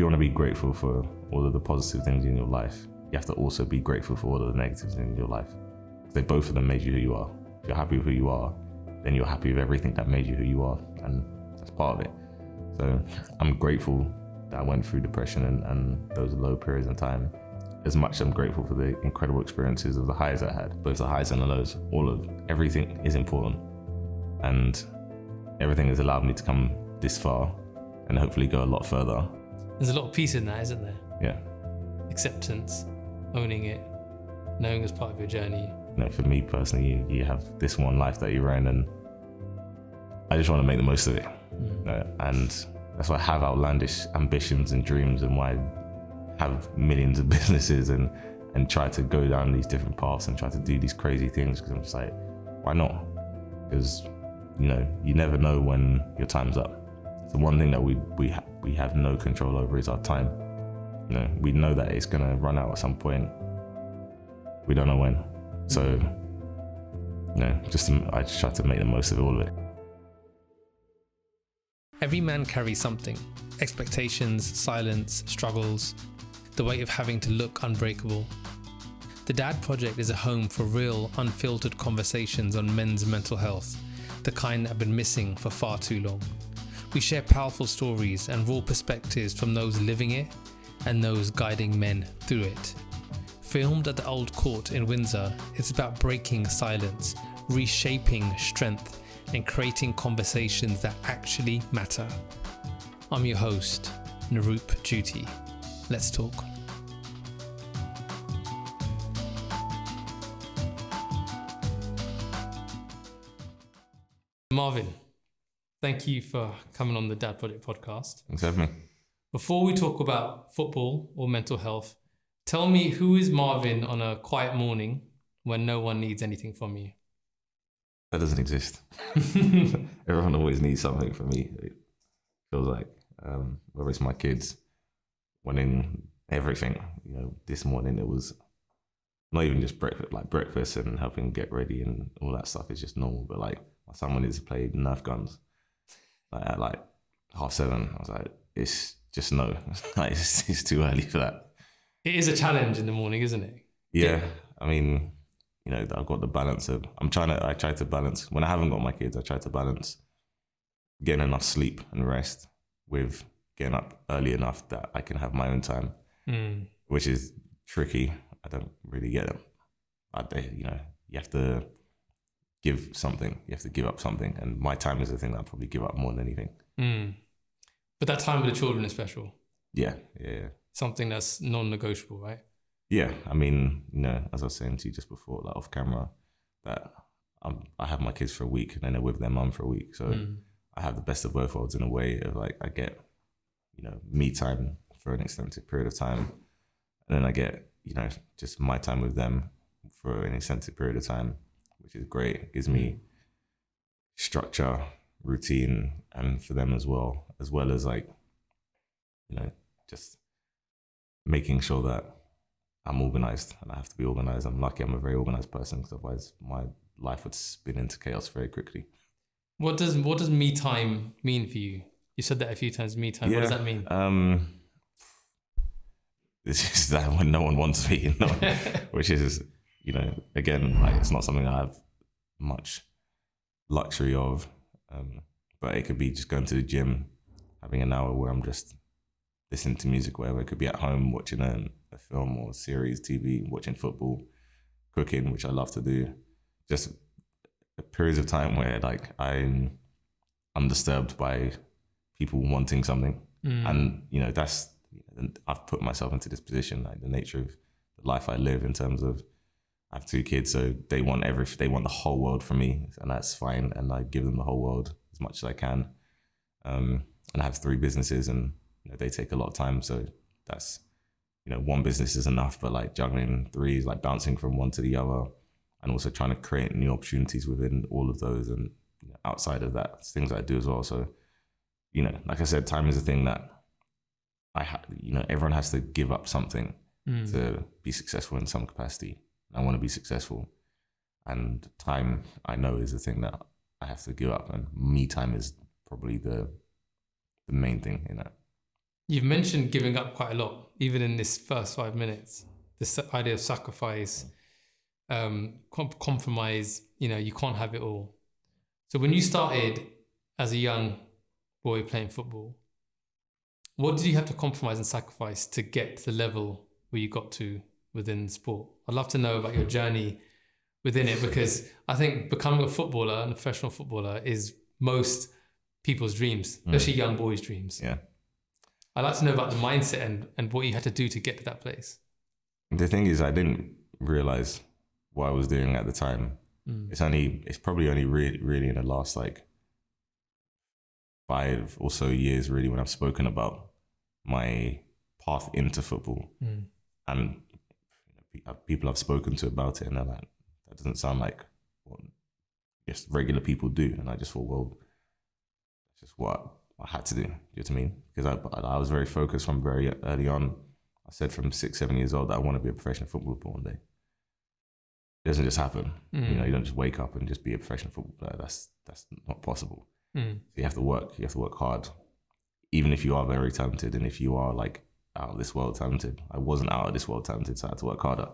you want to be grateful for all of the positive things in your life, you have to also be grateful for all of the negatives in your life. They both of them made you who you are. If you're happy with who you are, then you're happy with everything that made you who you are, and that's part of it. So I'm grateful that I went through depression and those low periods in time, as much as I'm grateful for the incredible experiences of the highs I had, both the highs and the lows. Everything is important, and everything has allowed me to come this far and hopefully go a lot further. There's a lot of peace in that, isn't there? Yeah. Acceptance, owning it, knowing it's part of your journey. For me personally, you have this one life that you're in, and I just want to make the most of it. And that's why I have outlandish ambitions and dreams, and why I have millions of businesses and try to go down these different paths and try to do these crazy things, because I'm just like, why not? Because you never know when your time's up. The one thing that we have no control over is our time. We know that it's gonna run out at some point. We don't know when. So, I just try to make the most of all of it. Every man carries something: expectations, silence, struggles, the weight of having to look unbreakable. The Dad Project is a home for real, unfiltered conversations on men's mental health, the kind that have been missing for far too long. We share powerful stories and raw perspectives from those living it and those guiding men through it. Filmed at the Old Court in Windsor, it's about breaking silence, reshaping strength, and creating conversations that actually matter. I'm your host, Naroop Juti. Let's talk. Marvin, thank you for coming on the Dad Project podcast. Thanks for having me. Before we talk about football or mental health, tell me, who is Marvin on a quiet morning when no one needs anything from you? That doesn't exist. Everyone always needs something from me. It feels like, whether it's my kids wanting everything. This morning it was not even just breakfast and helping get ready and all that stuff is just normal. But my son wanted to play Nerf guns at 7:30. I was like, it's just no. It's too early for that. It is a challenge in the morning, isn't it? Yeah. I mean, I've got the balance of, I try to balance, when I haven't got my kids, I try to balance getting enough sleep and rest with getting up early enough that I can have my own time, which is tricky. I don't really get it. You have to give something, you have to give up something. And my time is the thing that I'll probably give up more than anything. But that time with the children is special. Yeah. Something that's non-negotiable, right? Yeah, I mean, as I was saying to you just before, off camera, that I have my kids for a week and then they're with their mum for a week. So I have the best of both worlds in a way of I get, me time for an extended period of time. And then I get, just my time with them for an extended period of time, which is great. It gives me structure, routine, and for them as well as just making sure that I'm organized, and I have to be organized. I'm lucky I'm a very organized person, because otherwise my life would spin into chaos very quickly. What does me time mean for you? You said that a few times, me time. Yeah, what does that mean? This is that when no one wants me, which is, again, it's not something I have much luxury of, but it could be just going to the gym, having an hour where I'm just listening to music, wherever. It could be at home watching a film or series, TV, watching football, cooking, which I love to do. Just periods of time where I'm undisturbed by people wanting something. And, I've put myself into this position, the nature of the life I live, in terms of I have 2 kids, so they want the whole world from me, and that's fine. And I give them the whole world as much as I can. And I have 3 businesses, and they take a lot of time. So that's, one business is enough, but juggling 3 is bouncing from one to the other, and also trying to create new opportunities within all of those. And outside of that, it's things I do as well. So, like I said, time is a thing that everyone has to give up something to be successful in some capacity. I want to be successful, and time, I know, is the thing that I have to give up, and me time is probably the main thing in that. You've mentioned giving up quite a lot, even in this first 5 minutes. This idea of sacrifice, compromise, you can't have it all. So when you started as a young boy playing football, what did you have to compromise and sacrifice to get to the level where you got to within sport? I'd love to know about your journey within it, because I think becoming a footballer and a professional footballer is most people's dreams, especially young boys' dreams. Yeah. I'd like to know about the mindset and what you had to do to get to that place. The thing is, I didn't realize what I was doing at the time. It's probably only really in the last like 5 or so years really when I've spoken about my path into football. And people I've spoken to about it, and they're like, that doesn't sound like what just regular people do. And I just thought, well, that's just what I had to do. Do you know what I mean? Because I was very focused from very early on. I said from 6-7 years old that I want to be a professional football player one day. It doesn't just happen. You don't just wake up and just be a professional football player. That's not possible. So you have to work. You have to work hard. Even if you are very talented, and if you are like out of this world talented. I wasn't out of this world talented, so I had to work harder,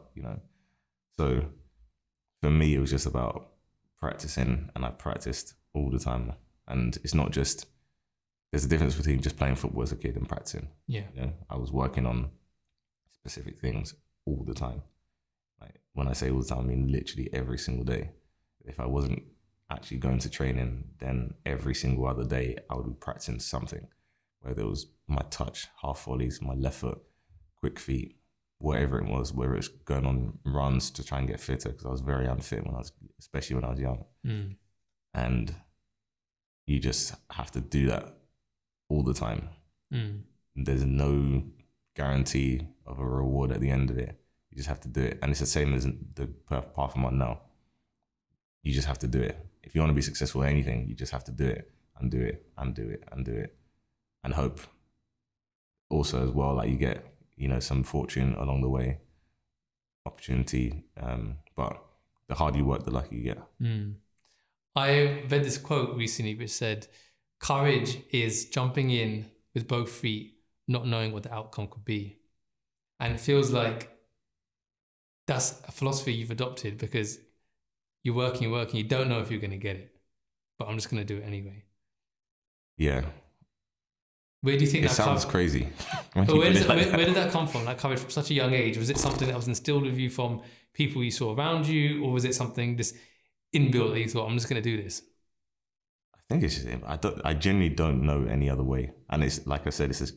So for me, it was just about practicing, and I practiced all the time. And it's not just, there's a difference between just playing football as a kid and practicing. Yeah. I was working on specific things all the time. Like when I say all the time, I mean literally every single day. If I wasn't actually going to training, then every single other day I would be practicing something, whether it was my touch, half volleys, my left foot, quick feet, whatever it was, whether it's going on runs to try and get fitter, because I was very unfit especially when I was young. And you just have to do that all the time. There's no guarantee of a reward at the end of it. You just have to do it. And it's the same as the path I'm on now. You just have to do it. If you want to be successful in anything, you just have to do it and do it and do it and do it and hope. Also as well, like you get, some fortune along the way, opportunity. But the harder you work, the luckier you get. I read this quote recently which said, courage is jumping in with both feet, not knowing what the outcome could be. And it feels like that's a philosophy you've adopted, because you're working, you don't know if you're going to get it, but I'm just going to do it anyway. Yeah. Where do you think it that sounds crazy? But where did that come from? That courage from such a young age? Was it something that was instilled with you from people you saw around you, or was it something just inbuilt that you thought, I'm just going to do this? I think it's just, I genuinely don't know any other way. And it's like I said, it's just,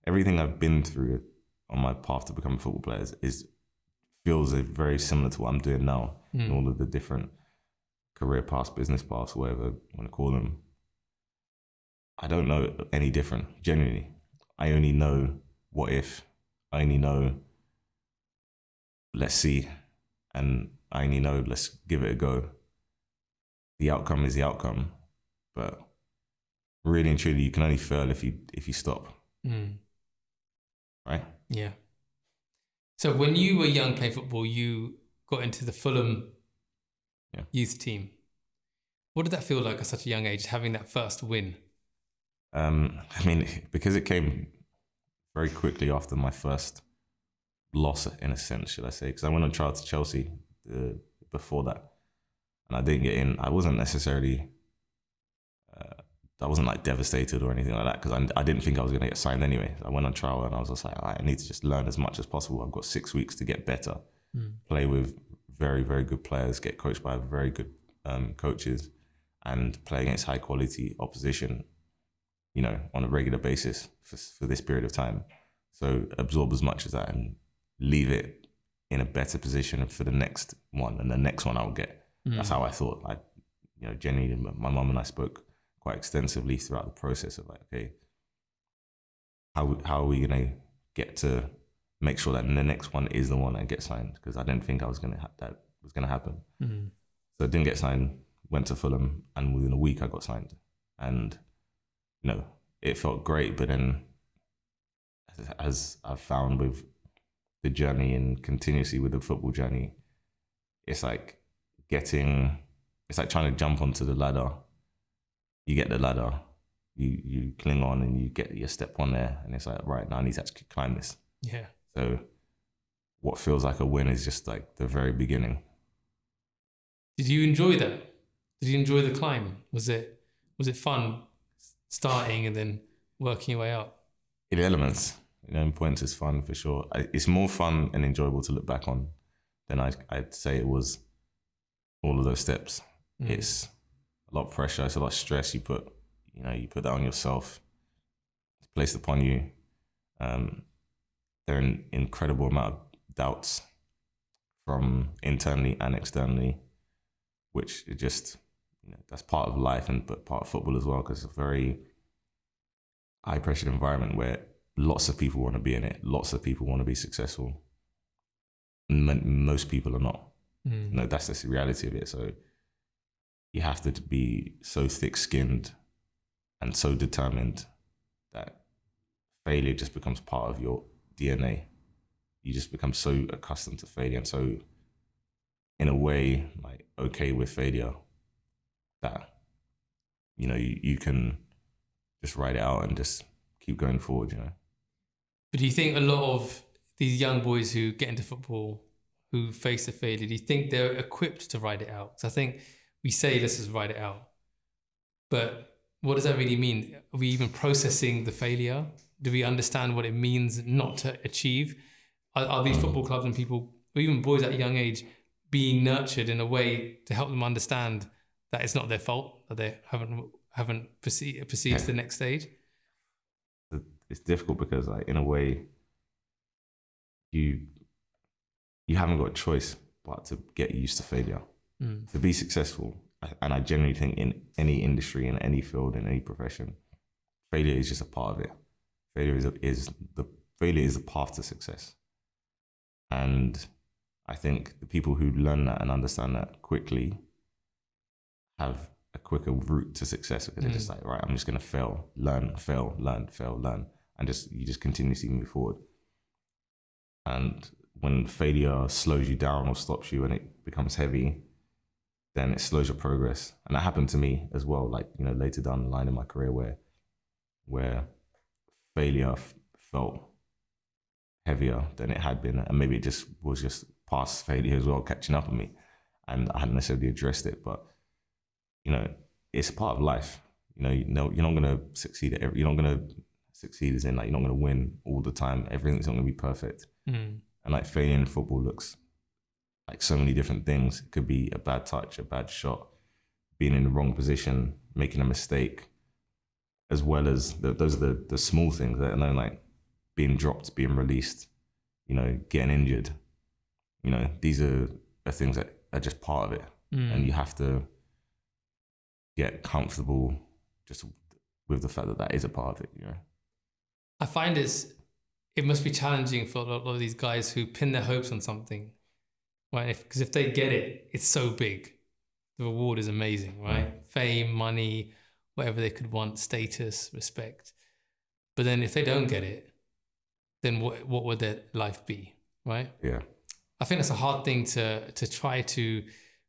everything I've been through on my path to become a football player feels very similar to what I'm doing now. And all of the different career paths, business paths, whatever you want to call them. I don't know any different, genuinely. I only know what if. I only know let's see. And I only know let's give it a go. The outcome is the outcome. But really and truly, you can only fail if you stop. Right? Yeah. So when you were young playing football, you got into the Fulham youth team. What did that feel like at such a young age, having that first win? Because it came very quickly after my first loss, in a sense, should I say, because I went on trial to Chelsea before that, and I didn't get in. I wasn't necessarily, I wasn't like devastated or anything like that, because I didn't think I was going to get signed anyway. I went on trial and I was just like, I need to just learn as much as possible. I've got 6 weeks to get better, play with very, very good players, get coached by very good coaches, and play against high quality opposition, on a regular basis for this period of time. So absorb as much as that and leave it in a better position for the next one, and the next one I'll get. That's how I thought. Genuinely, my mum and I spoke quite extensively throughout the process of like, okay, how are we gonna get to make sure that the next one is the one that gets signed? Because I didn't think that was gonna happen. So I didn't get signed. Went to Fulham, and within a week I got signed. And it felt great, but then as I've found with the journey and continuously with the football journey, it's like trying to jump onto the ladder. You get the ladder, you cling on and you get your step on there, and it's like, right, now I need to actually climb this. Yeah. So what feels like a win is just like the very beginning. Did you enjoy that? Did you enjoy the climb? Was it fun starting and then working your way up? In elements, in points, it's fun for sure. It's more fun and enjoyable to look back on than I'd say it was all of those steps. It's a lot of pressure. It's a lot of stress. You put that on yourself. It's placed upon you. There are an incredible amount of doubts from internally and externally, which is just, that's part of life but part of football as well, because it's a very high pressured environment where lots of people want to be in it. Lots of people want to be successful. Most people are not. That's just the reality of it. So you have to be so thick-skinned and so determined that failure just becomes part of your DNA. You just become so accustomed to failure and so, in a way, like, okay with failure that, you can just ride it out and just keep going forward, But do you think a lot of these young boys who get into football, who face a failure, do you think they're equipped to ride it out? So I think we say, let's just ride it out. But what does that really mean? Are we even processing the failure? Do we understand what it means not to achieve? Are these football clubs and people, or even boys at a young age, being nurtured in a way to help them understand that it's not their fault, that they haven't perceived the next stage? It's difficult because, like, in a way, you haven't got a choice but to get used to failure. To be successful, and I genuinely think in any industry, in any field, in any profession, failure is just a part of it. Failure is the path to success. And I think the people who learn that and understand that quickly have a quicker route to success, because they're just like, right, I'm just going to fail, learn, fail, learn, fail, learn. And you just continuously move forward. And when failure slows you down or stops you and it becomes heavy, then it slows your progress. And that happened to me as well, like, later down the line in my career where failure felt heavier than it had been. And maybe it just was just past failure as well, catching up on me. And I hadn't necessarily addressed it, but, it's a part of life. You're not going to succeed you're not going to succeed as in, like, you're not going to win all the time. Everything's not going to be perfect. And like, failure in football looks like so many different things. It could be a bad touch, a bad shot, being in the wrong position, making a mistake, as well as those are the small things that, like, being dropped, being released, getting injured. These are things that are just part of it. And you have to get comfortable just with the fact that is a part of it, I find it must be challenging for a lot of these guys who pin their hopes on something, right? Because if they get it, it's so big. The reward is amazing, right? Fame, money, whatever they could want, status, respect. But then if they don't get it, then what would their life be, right? Yeah. I think that's a hard thing to try to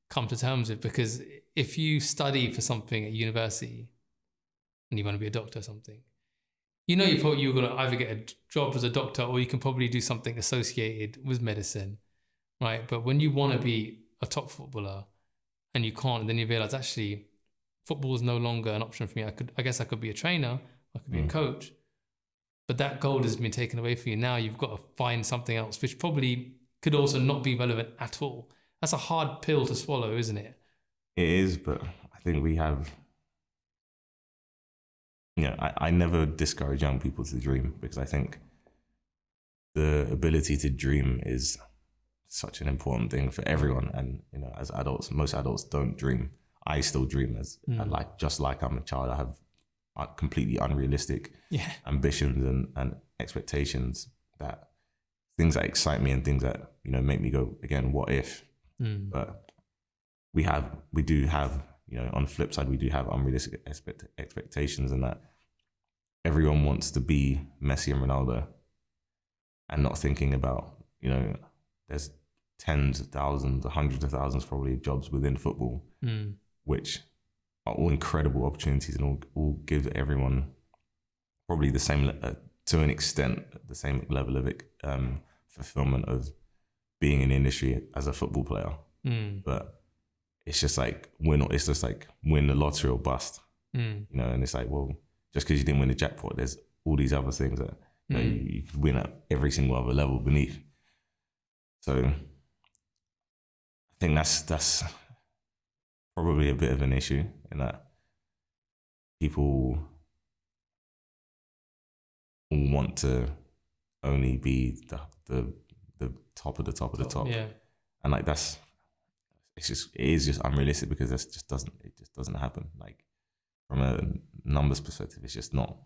come to terms with, because if you study for something at university and you want to be a doctor or something, you're going to either get a job as a doctor or you can probably do something associated with medicine, right? But when you want to be a top footballer and you can't, then you realize, actually, football is no longer an option for me. I guess I could be a trainer, I could be a coach, but that goal has been taken away from you. Now you've got to find something else, which probably could also not be relevant at all. That's a hard pill to swallow, isn't it? It is, but I think we have... I never discourage young people to dream, because I think the ability to dream is such an important thing for everyone. And, as adults, most adults don't dream. I still dream just like I'm a child. I have completely unrealistic ambitions and expectations, that things that excite me and things that, make me go, again, what if? But we do have, on the flip side, we do have unrealistic expectations, and that everyone wants to be Messi and Ronaldo, and not thinking about, there's tens of thousands, hundreds of thousands probably of jobs within football, which are all incredible opportunities and all give everyone probably the same, to an extent, the same level of fulfillment of being in the industry as a football player. But it's just like, it's just like win the lottery or bust, you know, and it's like, well, just because you didn't win the jackpot, there's all these other things that you could win at every single other level beneath. So I think that's probably a bit of an issue in that people want to only be the top of the top of the top. Yeah. And like it is just unrealistic because it just doesn't happen. Like from a numbers perspective, it's just not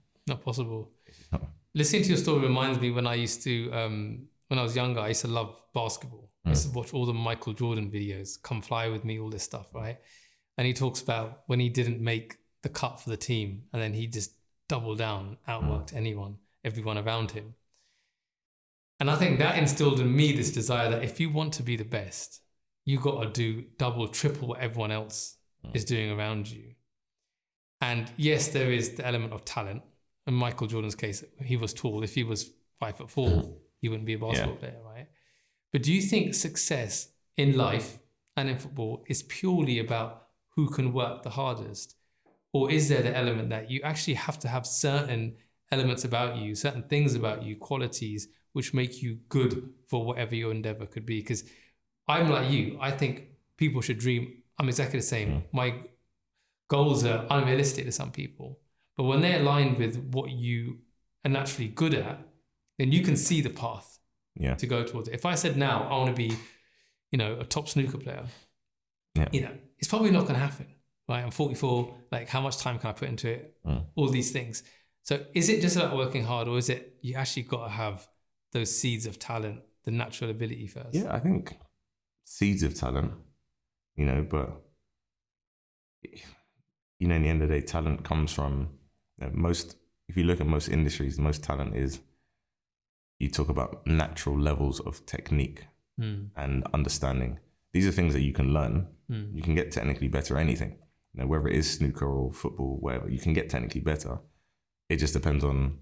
possible. Not. Listening to your story reminds me when I used to, when I was younger, I used to love basketball. I used to watch all the Michael Jordan videos, Come Fly With Me, all this stuff, right? And he talks about when he didn't make the cut for the team and then he just doubled down, outworked everyone around him. And I think that instilled in me this desire that if you want to be the best, you got to do double, triple what everyone else is doing around you. And yes, there is the element of talent. In Michael Jordan's case, he was tall. If he was 5'4", he wouldn't be a basketball player, right? But do you think success in life and in football is purely about who can work the hardest? Or is there the element that you actually have to have certain elements about you, certain things about you, qualities, which make you good for whatever your endeavor could be? Because I'm like you. I think people should dream. I'm exactly the same. My goals are unrealistic to some people. But when they're aligned with what you are naturally good at, then you can see the path to go towards it. If I said now, I want to be, a top snooker player, it's probably not going to happen, right? I'm 44, like how much time can I put into it? All these things. So is it just about working hard, or is it you actually got to have those seeds of talent, the natural ability first? Yeah, I think seeds of talent, but, in the end of the day, talent comes from if you look at most industries, most talent is, you talk about natural levels of technique and understanding. These are things that you can learn. You can get technically better at anything. Whether it is snooker or football, whatever, you can get technically better. It just depends on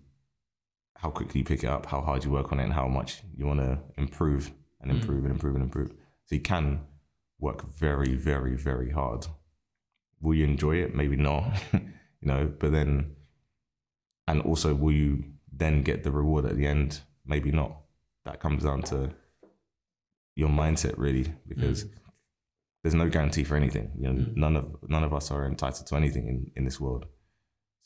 how quickly you pick it up, how hard you work on it, and how much you want to improve and improve and improve and improve. So you can work very, very, very hard. Will you enjoy it? Maybe not, but then, and also will you then get the reward at the end? Maybe not. That comes down to your mindset, really, because there's no guarantee for anything. None of us are entitled to anything in this world.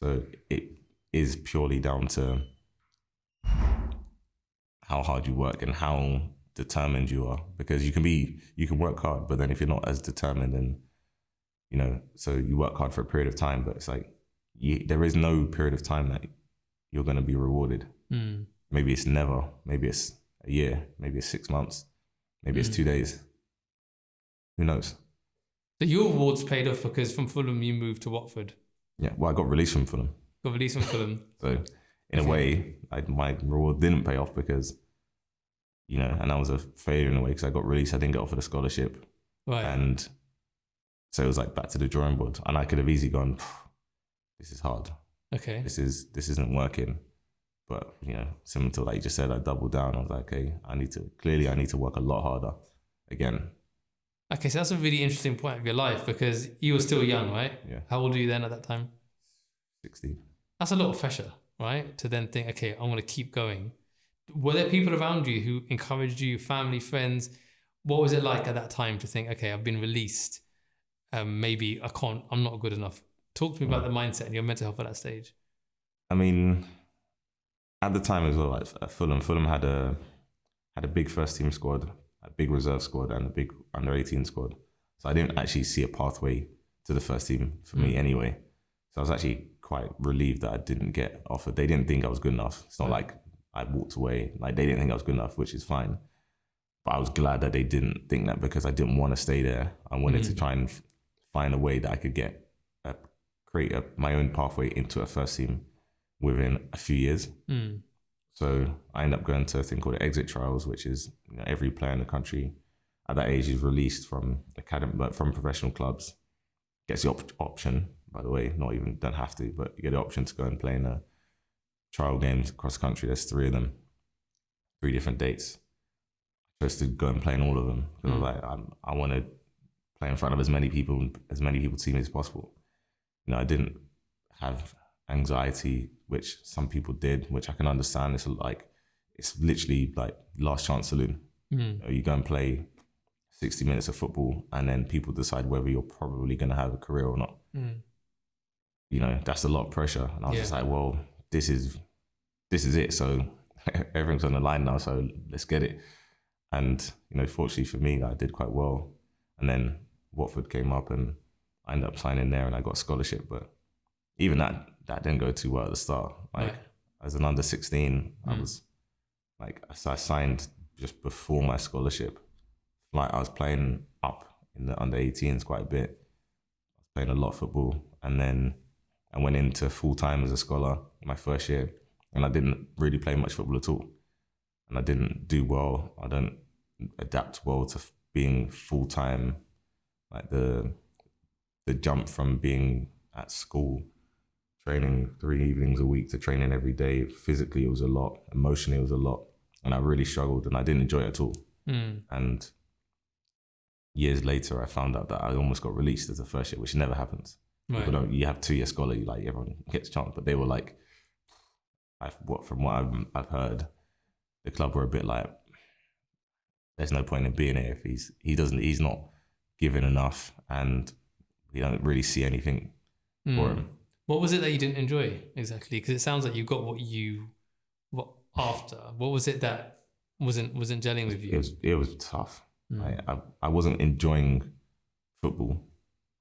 So it is purely down to how hard you work and how determined you are, because you can work hard, but then if you're not as determined, then so you work hard for a period of time, but it's like there is no period of time that you're going to be rewarded. Maybe it's never, maybe it's a year, maybe it's 6 months, maybe it's 2 days. Who knows? So your awards paid off because from Fulham you moved to Watford. Yeah, well, I got released from Fulham. So in a way, my reward didn't pay off because, and I was a failure in a way because I got released. I didn't get offered a scholarship. Right. And so it was like back to the drawing board. And I could have easily gone, this is hard. Okay. This isn't working. But, similar to like you just said, I doubled down. I was like, okay, I need to work a lot harder again. Okay, so that's a really interesting point of your life because you were still young, right? Yeah. How old were you then at that time? 16. That's a lot of pressure, right? To then think, okay, I'm going to keep going. Were there people around you who encouraged you, family, friends? What was it like at that time to think, okay, I've been released. Maybe I'm not good enough. Talk to me about the mindset and your mental health at that stage. I mean, at the time as well, like at Fulham had a big first team squad, a big reserve squad, and a big under 18 squad. So I didn't actually see a pathway to the first team for me anyway. So I was actually quite relieved that I didn't get offered. They didn't think I was good enough. It's not like I walked away. Like they didn't think I was good enough, which is fine. But I was glad that they didn't think that because I didn't want to stay there. I wanted to try and find a way that I could create my own pathway into a first team within a few years. So I ended up going to a thing called the exit trials, which is every player in the country at that age is released from professional clubs, gets the option, by the way, don't have to, but you get the option to go and play in a trial games across the country. There's 3 of them, 3 different dates. I chose to go and play in all of them because I was like, I want to play in front of as many people to me as possible. You know, I didn't have anxiety, which some people did, which I can understand. It's literally like last chance saloon. You know, you go and play 60 minutes of football and then people decide whether you're probably going to have a career or not. You know, that's a lot of pressure. And I was just like, well, this is it. So everything's on the line now, so let's get it. And, you know, fortunately for me, I did quite well. And then Watford came up and I ended up signing there and I got a scholarship. But even that didn't go too well at the start. Like, as an under 16, I was like, I signed just before my scholarship. Like, I was playing up in the under 18s quite a bit. I was playing a lot of football. And then I went into full-time as a scholar my first year. And I didn't really play much football at all. And I didn't do well. I don't adapt well to being full-time. Like the jump from being at school, training 3 evenings a week to training every day, physically it was a lot, emotionally it was a lot. And I really struggled and I didn't enjoy it at all. And years later, I found out that I almost got released as a first year, which never happens. Right. You have 2-year scholar, everyone gets a chance, but they were like, from what I've heard, the club were a bit like, there's no point in being here if he's not giving enough, and we don't really see anything for him. What was it that you didn't enjoy exactly? Because it sounds like you got what after. What was it that wasn't gelling with you? It was tough. I wasn't enjoying football.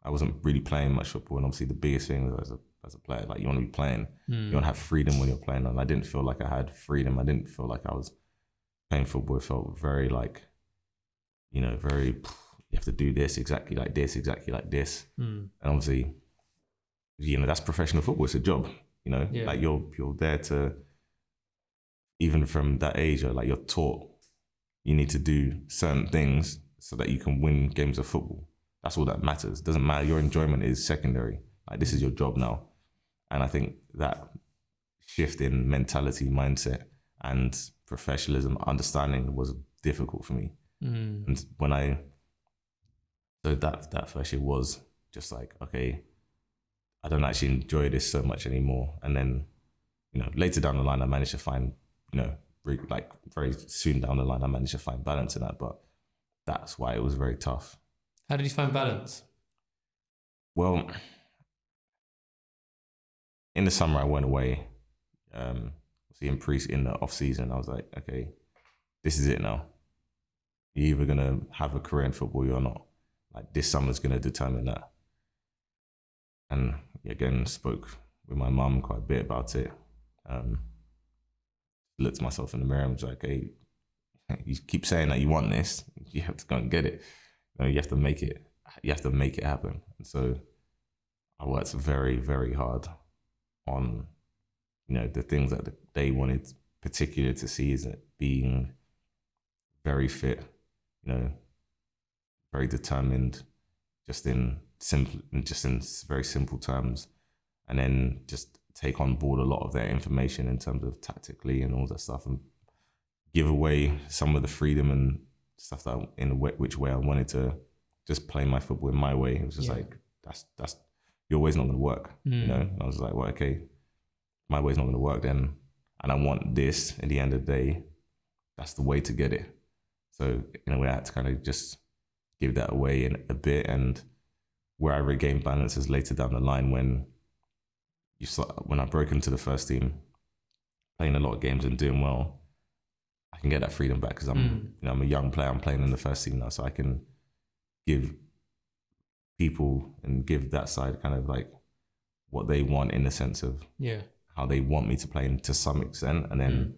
I wasn't really playing much football, and obviously the biggest thing as a player, like, you want to be playing, you want to have freedom when you're playing, and I didn't feel like I had freedom. I didn't feel like I was playing football. It felt very like, very, you have to do this exactly like this. And obviously, that's professional football. It's a job, like you're there to, even from that age, you're taught you need to do certain things so that you can win games of football. That's all that matters. It doesn't matter. Your enjoyment is secondary. Like, this is your job now. And I think that shift in mentality, mindset, and professionalism, understanding was difficult for me. And so that first year was just like, okay, I don't actually enjoy this so much anymore. And then, later down the line, I managed to find, very soon down the line, I managed to find balance in that. But that's why it was very tough. How did you find balance? Well, in the summer, I went away. In the off season, I was like, okay, this is it now. You're either gonna have a career in football or not. Like, this summer's gonna determine that. And again, spoke with my mum quite a bit about it. Looked at myself in the mirror and was like, hey, you keep saying that you want this, you have to go and get it. You have to make it. You have to make it happen. And so I worked very, very hard on, the things that they wanted particularly to see, is it being very fit, very determined, just in very simple terms, and then just take on board a lot of their information in terms of tactically and all that stuff, and give away some of the freedom and stuff that which way I wanted to just play my football in my way. It was just like, that's your way's not going to work, And I was like, well, okay, my way's not going to work then, and I want this. At the end of the day, that's the way to get it. So in a way, I had to kind of just give that away in a bit, and where I regained balance is later down the line when I broke into the first team, playing a lot of games and doing well. I can get that freedom back because I'm a young player. I'm playing in the first team now, so I can give people and give that side kind of like what they want, in the sense of how they want me to play, to some extent, and then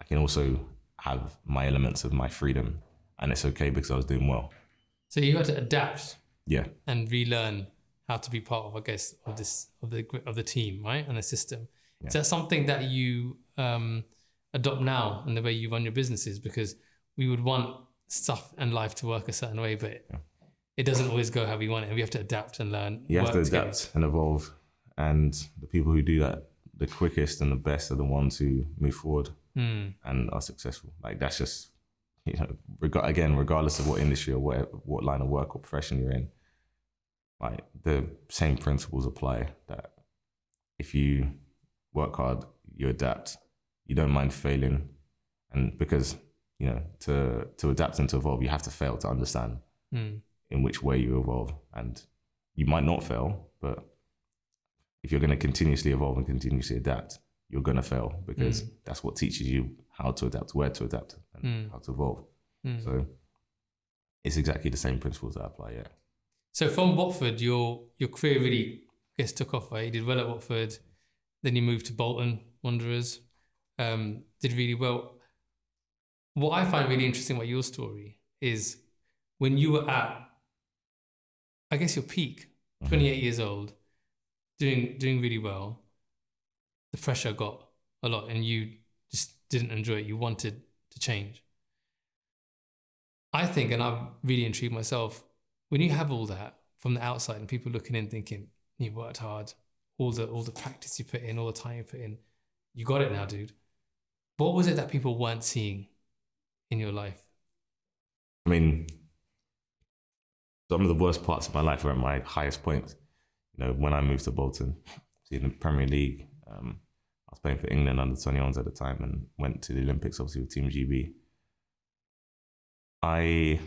I can also have my elements of my freedom, and it's okay because I was doing well. So you had to adapt, and relearn how to be part of, I guess, of the team, right, and the system. Is that something that you adopt now in the way you run your businesses? Because we would want stuff and life to work a certain way, but it doesn't always go how we want it, and we have to adapt and learn. You have to adapt and evolve, and the people who do that the quickest and the best are the ones who move forward and are successful. Like that's just, you know, regardless of what industry or what line of work or profession you're in, like the same principles apply. That if you work hard, you adapt, you don't mind failing, and because you know to adapt and to evolve, you have to fail to understand in which way you evolve, and you might not fail, but if you're going to continuously evolve and continuously adapt, you're going to fail because that's what teaches you how to adapt, where to adapt, and how to evolve. So it's exactly the same principles that apply, yeah. So from Watford, your career really, I guess, took off, right? You did well at Watford, then you moved to Bolton Wanderers, did really well. What I find really interesting about your story is when you were at, I guess, your peak, 28 years old, doing really well, the pressure got a lot and you just didn't enjoy it. You wanted to change. I think, and I'm really intrigued myself, when you have all that from the outside and people looking in thinking, you worked hard, all the practice you put in, all the time you put in, you got it now, dude. What was it that people weren't seeing in your life? I mean, some of the worst parts of my life were at my highest point. You know, when I moved to Bolton, in the Premier League, I was playing for England under 21s at the time and went to the Olympics, obviously with Team GB. I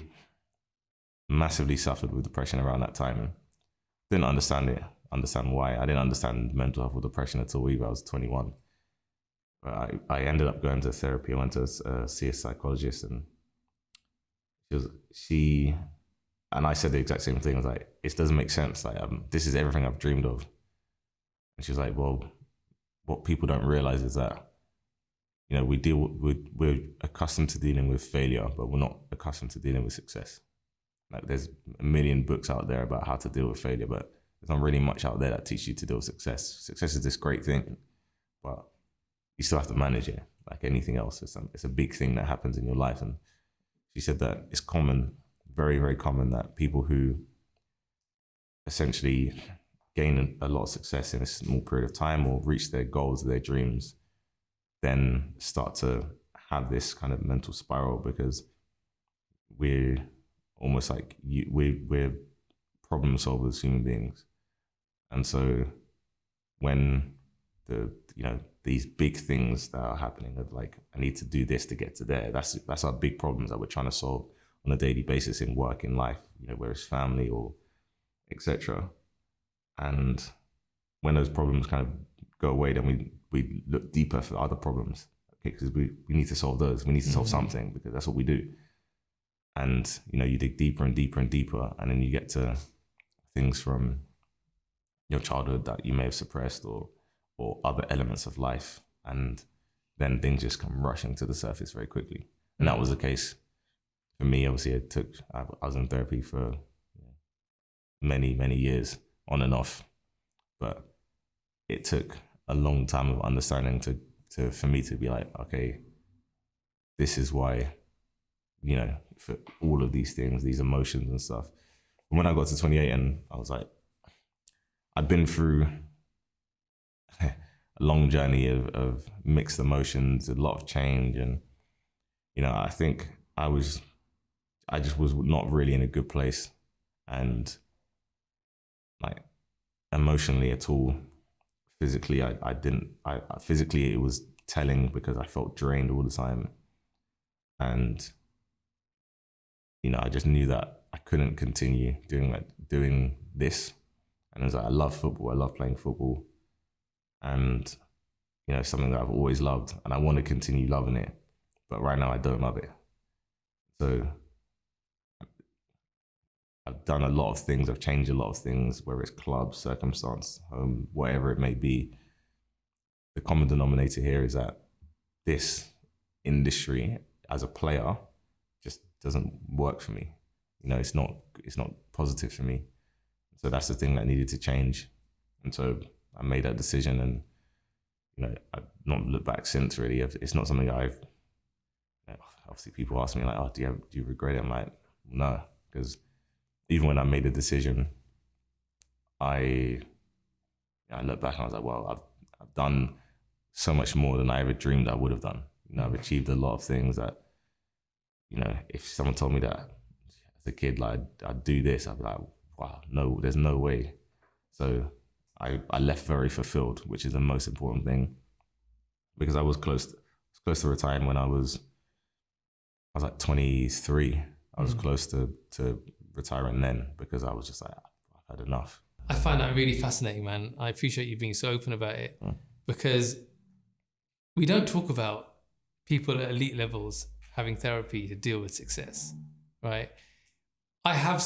massively suffered with depression around that time and didn't understand why. I didn't understand mental health or depression at all either. I was 21. But I ended up going to therapy. I went to see a psychologist, and she and I said the exact same thing. I was like, it doesn't make sense. Like, this is everything I've dreamed of. And she was like, well, what people don't realize is that, you know, we're accustomed to dealing with failure, but we're not accustomed to dealing with success. Like, there's a million books out there about how to deal with failure, but there's not really much out there that teaches you to deal with success. Success is this great thing, but you still have to manage it like anything else. It's a big thing that happens in your life. And she said that it's common, very, very common, that people who essentially gain a lot of success in a small period of time or reach their goals, their dreams, then start to have this kind of mental spiral because we're almost like we're problem solvers, human beings. And so when these big things that are happening of like, I need to do this to get to there, that's our big problems that we're trying to solve on a daily basis in work, in life, you know, whether it's family or etc. And when those problems kind of go away, then we look deeper for other problems, okay, because we need to solve those. We need to solve something because that's what we do. And, you know, you dig deeper and deeper and deeper, and then you get to things from your childhood that you may have suppressed or other elements of life. And then things just come rushing to the surface very quickly. And that was the case for me. Obviously, I was in therapy for many, many years on and off, but it took a long time of understanding for me to be like, okay, this is why, you know, for all of these things, these emotions and stuff. And when I got to 28 and I was like, I'd been through a long journey of mixed emotions, a lot of change. And, you know, I think I just was not really in a good place. And like emotionally at all, physically, physically it was telling because I felt drained all the time. And, you know, I just knew that I couldn't continue doing this. And I was like, I love football. I love playing football. And, you know, something that I've always loved and I want to continue loving it. But right now I don't love it. So I've done a lot of things. I've changed a lot of things, whether it's clubs, circumstance, home, whatever it may be. The common denominator here is that this industry as a player just doesn't work for me. You know, it's not positive for me. So that's the thing that needed to change. And so I made that decision, and, you know, I've not looked back since really. It's not something I've, you know, obviously people ask me like, oh, do you regret it? I'm like, no, because even when I made the decision, I look back and I was like, well, I've done so much more than I ever dreamed I would have done. You know, I've achieved a lot of things that, you know, if someone told me that as a kid, like I'd do this, I'd be like, wow, no, there's no way. So I left very fulfilled, which is the most important thing, because I was close to retiring when I was like 23. I was close to retiring then, because I was just like, I've had enough. I find that really fascinating, man. I appreciate you being so open about it, because we don't talk about people at elite levels having therapy to deal with success, right? I have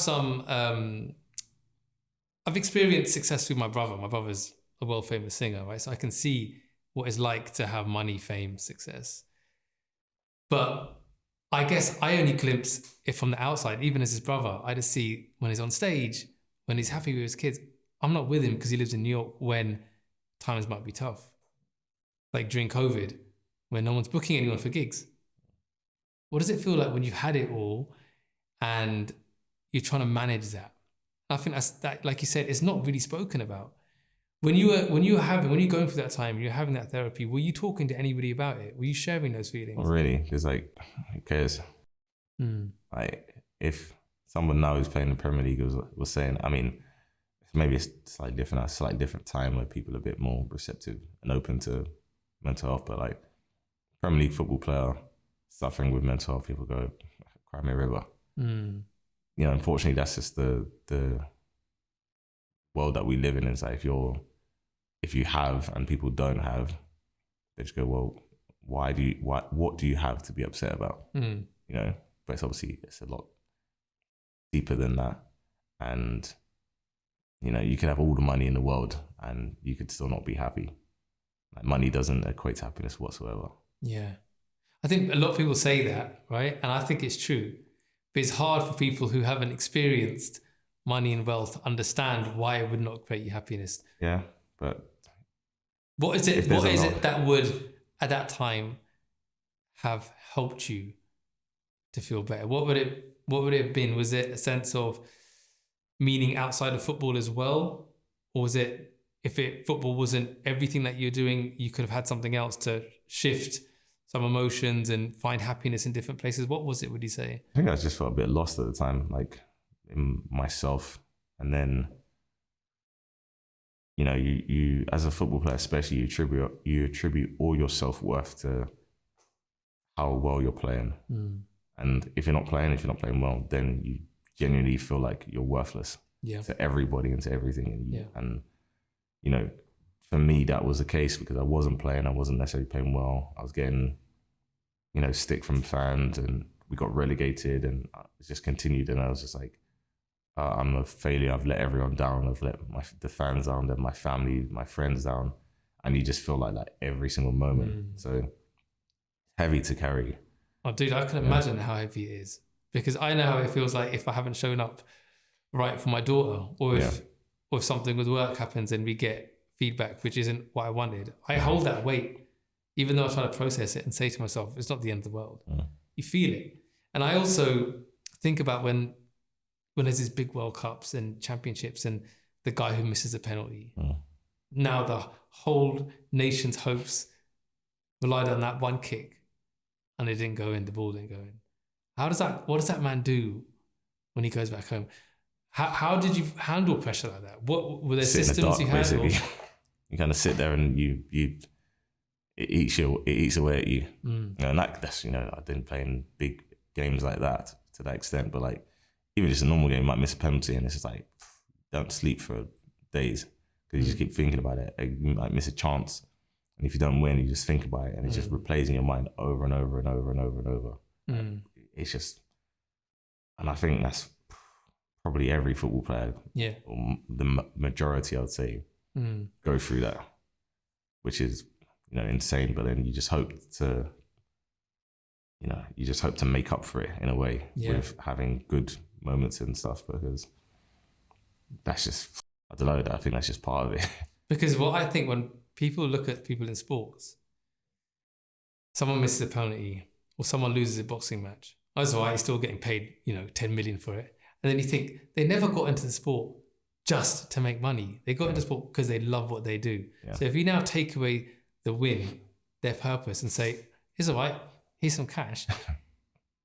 I've experienced success through my brother. My brother's a world famous singer, right? So I can see what it's like to have money, fame, success. But I guess I only glimpse it from the outside. Even as his brother, I just see when he's on stage, when he's happy with his kids. I'm not with him because he lives in New York when times might be tough. Like during COVID, when no one's booking anyone for gigs. What does it feel like when you've had it all and you're trying to manage that? I think that, like you said, it's not really spoken about. When you're going through that time, you're having that therapy, were you talking to anybody about it? Were you sharing those feelings? Not really, because like, who cares? Like, if someone now who's playing the Premier League was saying, I mean, maybe it's slightly different, a slightly different time where people are a bit more receptive and open to mental health, but like, Premier League football player suffering with mental health, people go, cry me a river. You know, unfortunately, that's just the world that we live in. It's like if you have and people don't have, they just go, well, what do you have to be upset about? You know, but it's a lot deeper than that. And, you know, you can have all the money in the world and you could still not be happy. Like, money doesn't equate to happiness whatsoever. Yeah. I think a lot of people say that, right? And I think it's true. But it's hard for people who haven't experienced money and wealth to understand why it would not create you happiness. Yeah, but what is it that would, at that time, have helped you to feel better? What would it have been? Was it a sense of meaning outside of football as well? Or was it, football wasn't everything that you're doing, you could have had something else to shift some emotions and find happiness in different places? What was it, would you say? I think I just felt a bit lost at the time, like in myself. And then, you know, you as a football player especially, you attribute all your self-worth to how well you're playing. And if you're not playing well, then you genuinely feel like you're worthless to everybody and to everything. And you know, for me, that was the case because I wasn't playing. I wasn't necessarily playing well. I was getting, you know, stick from fans, and we got relegated, and it just continued. And I was just like, I'm a failure. I've let everyone down. I've let the fans down, my family, my friends down. And you just feel like that every single moment. So heavy to carry. Oh, dude, I can imagine how heavy it is, because I know how it feels like if I haven't shown up right for my daughter, or if something with work happens and we get feedback which isn't what I wanted. I hold that weight, even though I try to process it and say to myself, it's not the end of the world. You feel it. And I also think about when there's these big World Cups and championships and the guy who misses a penalty. Now the whole nation's hopes relied on that one kick and it didn't go in, the ball didn't go in. What does that man do when he goes back home? How did you handle pressure like that? What were there systems you had? You kind of sit there and it eats away at you. You know, and that's, you know, I didn't play in big games like that to that extent, but like even just a normal game, you might miss a penalty and it's just like, don't sleep for days because you just keep thinking about it. You might miss a chance, and if you don't win, you just think about it, and it just replays in your mind over and over and over and over and over. It's just, and I think that's probably every football player, or the majority, I would say, go through that, which is, you know, insane. But then you just hope to make up for it in a way with having good moments and stuff, because that's just, I don't know, I think that's just part of it. Because what I think, when people look at people in sports, someone misses a penalty or someone loses a boxing match, that's all right, he's still getting paid, you know, 10 million for it. And then you think they never got into the sport just to make money. They got into sport because they love what they do. Yeah. So if you now take away the win, their purpose, and say, it's all right, here's some cash,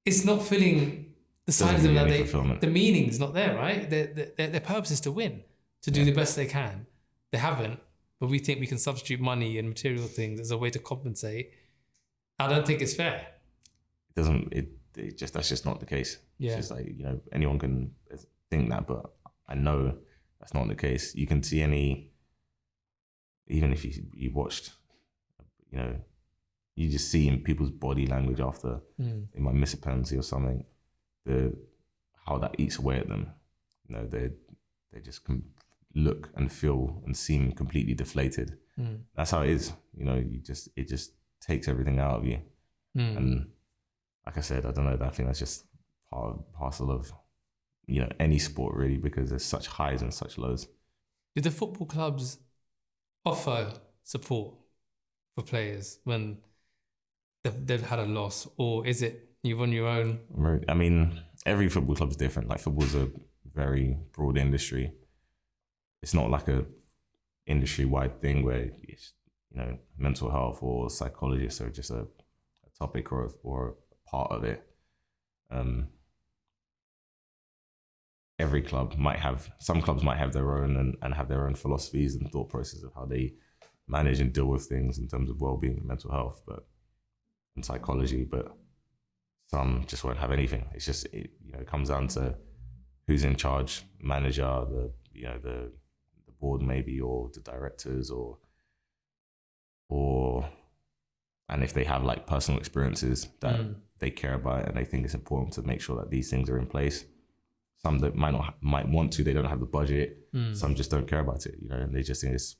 it's not filling the side of them that the meaning's not there, right? Their purpose is to win, to do the best they can. They haven't, but we think we can substitute money and material things as a way to compensate. I don't think it's fair. That's just not the case. Yeah. It's just like, anyone can think that, but I know that's not the case. You can see even if you watched, you just see in people's body language after they might miss a penalty or something, how that eats away at them. They just look and feel and seem completely deflated. That's how it is. It just takes everything out of you. And like I said, I don't know. I think that's just parcel of any sport really, because there's such highs and such lows. Did the football clubs offer support for players when they've had a loss, or is it you've on your own? I mean, every football club is different. Like, football's a very broad industry. It's not like a industry-wide thing where it's, mental health or psychologists are just a topic or a part of it. Every club some clubs might have their own and have their own philosophies and thought process of how they manage and deal with things in terms of well-being and mental health, and psychology, but some just won't have anything. It's just, it comes down to who's in charge, manager, the board maybe, or the directors, and if they have like personal experiences that they care about and they think it's important to make sure that these things are in place. Some that might want to, they don't have the budget. Some just don't care about it, and they just think it's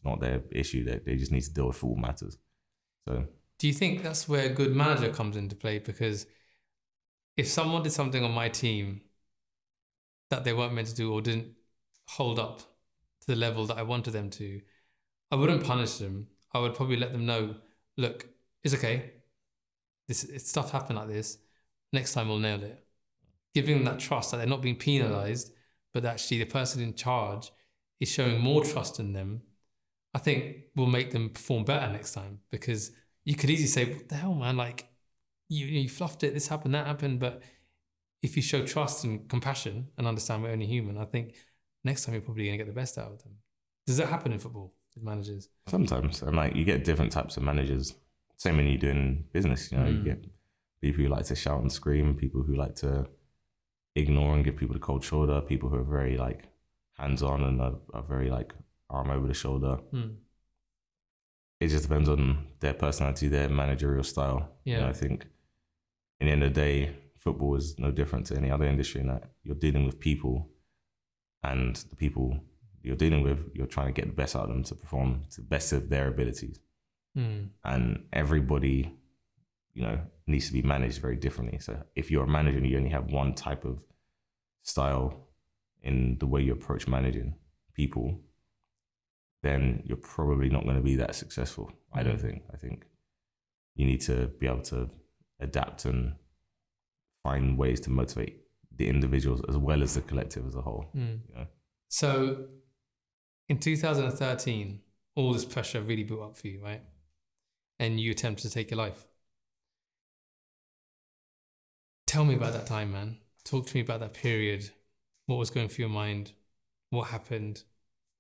not their issue, that they just need to deal with football matters. So, do you think that's where a good manager comes into play? Because if someone did something on my team that they weren't meant to do or didn't hold up to the level that I wanted them to, I wouldn't punish them. I would probably let them know, look, it's okay. Stuff happened like this. Next time we'll nail it. Giving them that trust that they're not being penalised, but actually the person in charge is showing more trust in them, I think will make them perform better next time. Because you could easily say, what the hell, man? Like, you fluffed it, this happened, that happened. But if you show trust and compassion and understand we're only human, I think next time you're probably going to get the best out of them. Does that happen in football with managers? Sometimes. And like, you get different types of managers. Same when you do in business, you get people who like to shout and scream, people who like to ignore and give people the cold shoulder, people who are very like hands-on and are very like arm over the shoulder. It just depends on their personality, their managerial style. I think in the end of the day, football is no different to any other industry in that you're dealing with people, and the people you're dealing with, you're trying to get the best out of them to perform to the best of their abilities. And everybody, needs to be managed very differently. So if you're a manager and you only have one type of style in the way you approach managing people, then you're probably not going to be that successful. I don't think. I think you need to be able to adapt and find ways to motivate the individuals as well as the collective as a whole. So in 2013, all this pressure really built up for you, right? And you attempted to take your life. Tell me about that time, man. Talk to me about that period. What was going through your mind? What happened?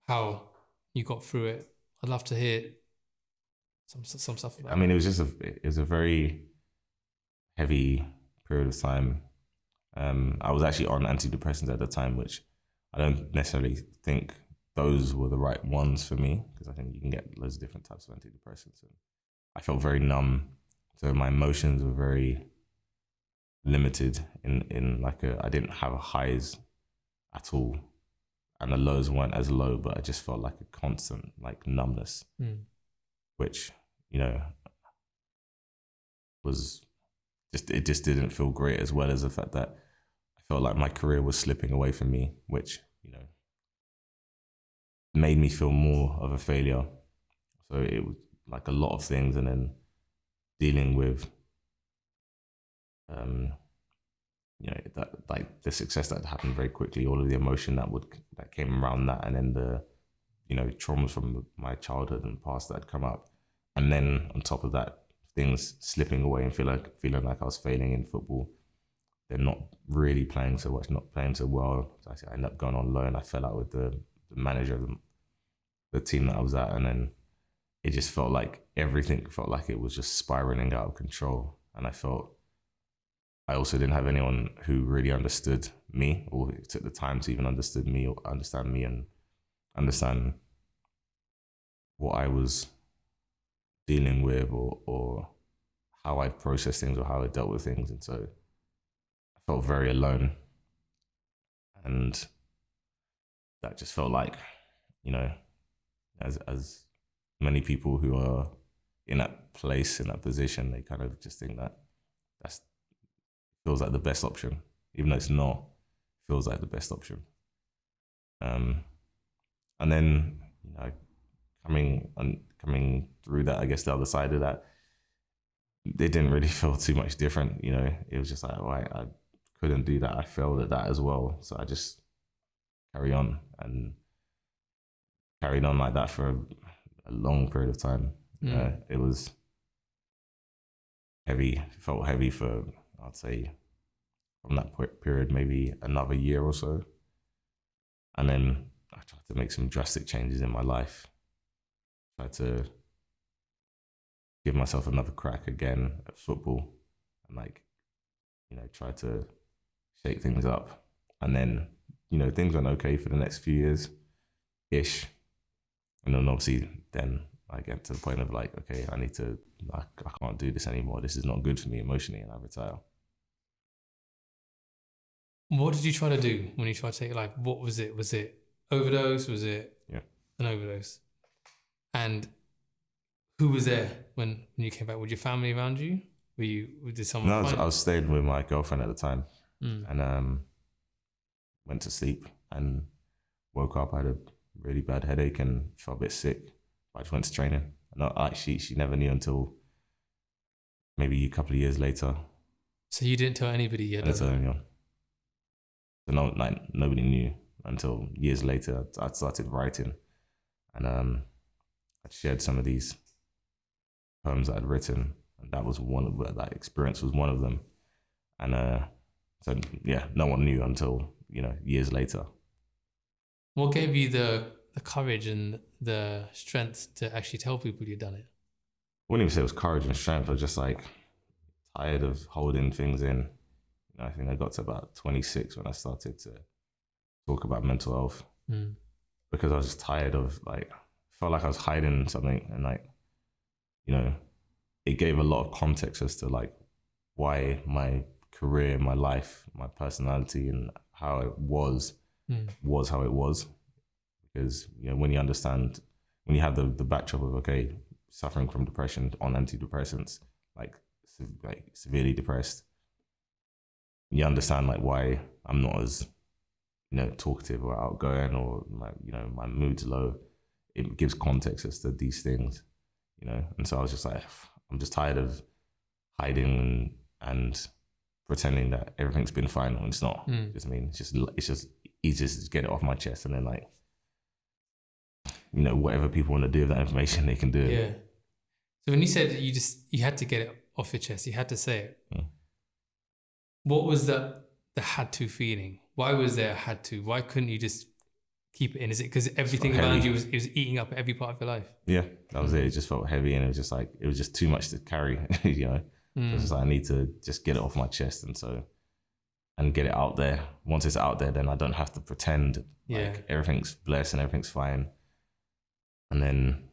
How you got through it? I'd love to hear some stuff about it. I mean, it was a very heavy period of time. I was actually on antidepressants at the time, which I don't necessarily think those were the right ones for me, because I think you can get loads of different types of antidepressants. And I felt very numb, so my emotions were very limited in like I didn't have highs at all, and the lows weren't as low, but I just felt like a constant like numbness, which was it just didn't feel great, as well as the fact that I felt like my career was slipping away from me, which made me feel more of a failure. So it was like a lot of things, and then dealing with you know, that like the success that happened very quickly, all of the emotion that came around that, and then the, you know, traumas from my childhood and past that had come up, and then on top of that, things slipping away and feeling like I was failing in football. They're not really playing so much, not playing so well. So I ended up going on loan. I fell out with the manager of the team that I was at, and then it just felt like everything felt like it was just spiraling out of control. And I also didn't have anyone who really understood me, or took the time to even understand me and understand what I was dealing with, or how I processed things, or how I dealt with things. And so I felt very alone. And that just felt like, you know, as many people who are in that place, in that position, they kind of just think that feels like the best option, even though it's not. Feels like the best option. And then, you know, coming through that, I guess the other side of that, it didn't really feel too much different. You know, it was just like, oh, I couldn't do that. I failed at that as well. So I just carried on like that for a long period of time. It was heavy. It felt heavy for, I'd say, from that period, maybe another year or so. And then I tried to make some drastic changes in my life. Tried to give myself another crack again at football, and like, you know, try to shake things up. And then, you know, things went okay for the next few years-ish. And then obviously then I get to the point of like, okay, I can't do this anymore. This is not good for me emotionally, and I retire. What did you try to do when you tried to take, like, what was it? Was it overdose? Was it an overdose? And who was there when you came back? Was your family around you? Did someone? No, I was staying with my girlfriend at the time, and went to sleep and woke up. I had a really bad headache and felt a bit sick. I just went to training. No, she never knew until maybe a couple of years later. So you didn't tell anybody yet? I didn't tell anyone. So no, like, nobody knew until years later. I started writing, and I shared some of these poems that I'd written, and that was that experience was one of them. And so yeah, no one knew until, you know, years later. What gave you the courage and the strength to actually tell people you'd done it? I wouldn't even say it was courage and strength. I was just like tired of holding things in. You know, I think I got to about 26 when I started to talk about mental health, because I was just tired of, like, felt like I was hiding something, and like, you know, it gave a lot of context as to like why my career, my life, my personality, and how it was how it was. Because, you know, when you understand, when you have the backdrop of, okay, suffering from depression on antidepressants, like severely depressed, you understand like why I'm not as, you know, talkative or outgoing, or like, you know, my mood's low. It gives context as to these things, you know. And so I was just like, I'm just tired of hiding and pretending that everything's been fine when it's not. Just, I mean, it's just easy to just get it off my chest, and then, like, you know, whatever people want to do with that information, they can do it. Yeah. So when you said you had to get it off your chest, you had to say it. What was the had to feeling? Why was there a had to? Why couldn't you just keep it in? Is it because everything around you was eating up every part of your life? Yeah, that was it. It just felt heavy, and it was just like, it was just too much to carry, you know. So it was just like, I need to just get it off my chest, and get it out there. Once it's out there, then I don't have to pretend like everything's blessed and everything's fine. And then,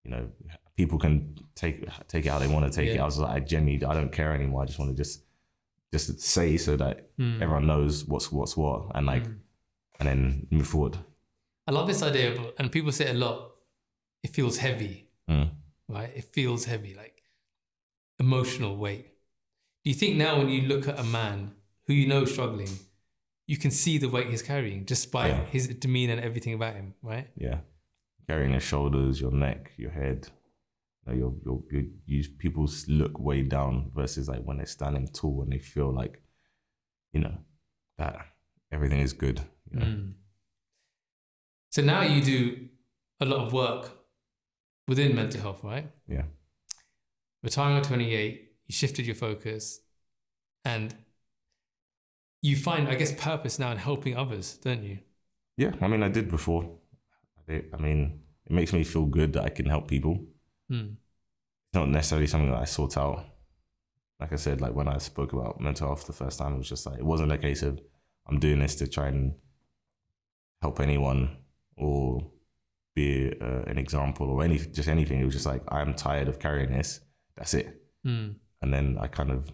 you know, people can take it how they want to take it. I was like, I don't care anymore. I just want to just say, so that everyone knows what's what, and like, and then move forward. I love this idea, and people say it a lot. It feels heavy, right? It feels heavy, like emotional weight. Do you think now when you look at a man who you know is struggling, you can see the weight he's carrying just by his demeanor and everything about him, right? Yeah. Carrying your shoulders, your neck, your head. You know, people look way down versus like when they're standing tall and they feel like that everything is good. So now you do a lot of work within mental health, right? Yeah. Retiring at 28, you shifted your focus and you find, I guess, purpose now in helping others, don't you? Yeah, I mean, I did before. I mean, it makes me feel good that I can help people. It's not necessarily something that I sort out. Like I said, like when I spoke about mental health the first time, it was just like, it wasn't a case of I'm doing this to try and help anyone or be an example or just anything. It was just like, I'm tired of carrying this. That's it. And then I kind of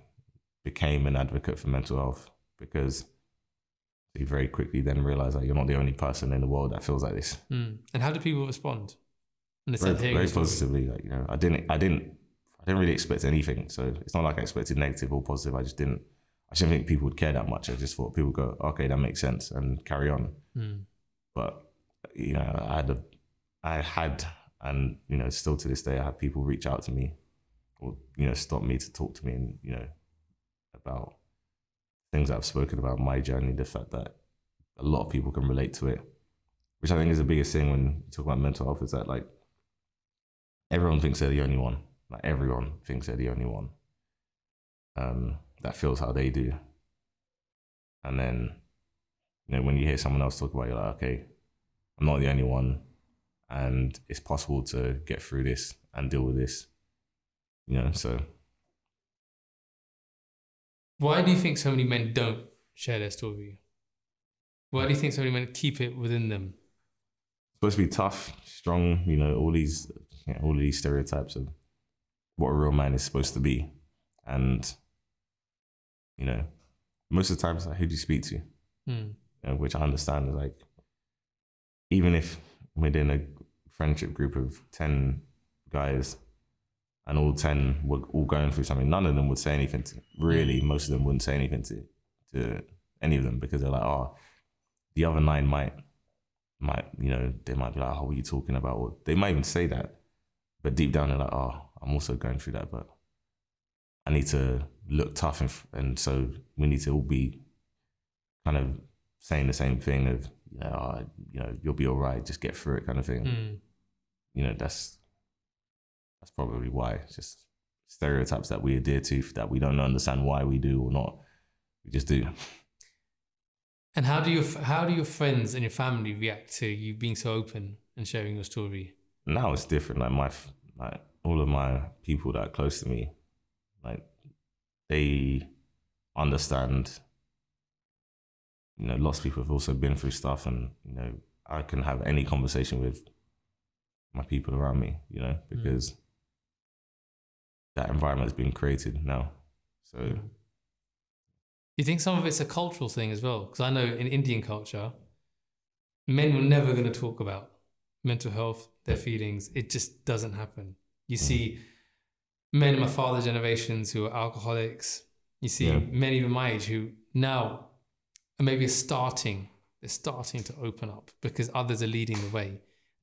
became an advocate for mental health because you very quickly then realize that you're not the only person in the world that feels like this. And how do people respond? Very positively. Like, I didn't really expect anything. So it's not like I expected negative or positive. I didn't think people would care that much. I just thought people would go, okay, that makes sense, and carry on. But I had, and still to this day, I have people reach out to me or stop me to talk to me, and about things that I've spoken about, my journey, the fact that a lot of people can relate to it, which I think is the biggest thing when you talk about mental health, is that like everyone thinks they're the only one. Like everyone thinks they're the only one that feels how they do. And then, when you hear someone else talk about it, you're like, okay, I'm not the only one, and it's possible to get through this and deal with this, so. Why do you think so many men don't share their story? Why do you think so many men keep it within them? It's supposed to be tough, strong, all these stereotypes of what a real man is supposed to be. And, most of the time it's like, who do you speak to? Which I understand is like, even if within a friendship group of 10 guys and all 10 were all going through something, none of them would say anything most of them wouldn't say anything to any of them, because they're like, oh, the other 9 might, they might be like, oh, what are you talking about? Or they might even say that, but deep down they're like, oh, I'm also going through that, but I need to look tough, and so we need to all be kind of saying the same thing of, you'll be all right, just get through it kind of thing. That's probably why. It's just stereotypes that we adhere to that we don't understand why we do or not. We just do. And how do your friends and your family react to you being so open and sharing your story? Now it's different. Like all of my people that are close to me, like they understand. Lots of people have also been through stuff, and I can have any conversation with my people around me, because that environment has been created now. So, you think some of it's a cultural thing as well? Because I know in Indian culture, men were never going to talk about mental health, their feelings. It just doesn't happen. You see men in my father's generations who are alcoholics. You see men even my age who now maybe are starting to open up because others are leading the way.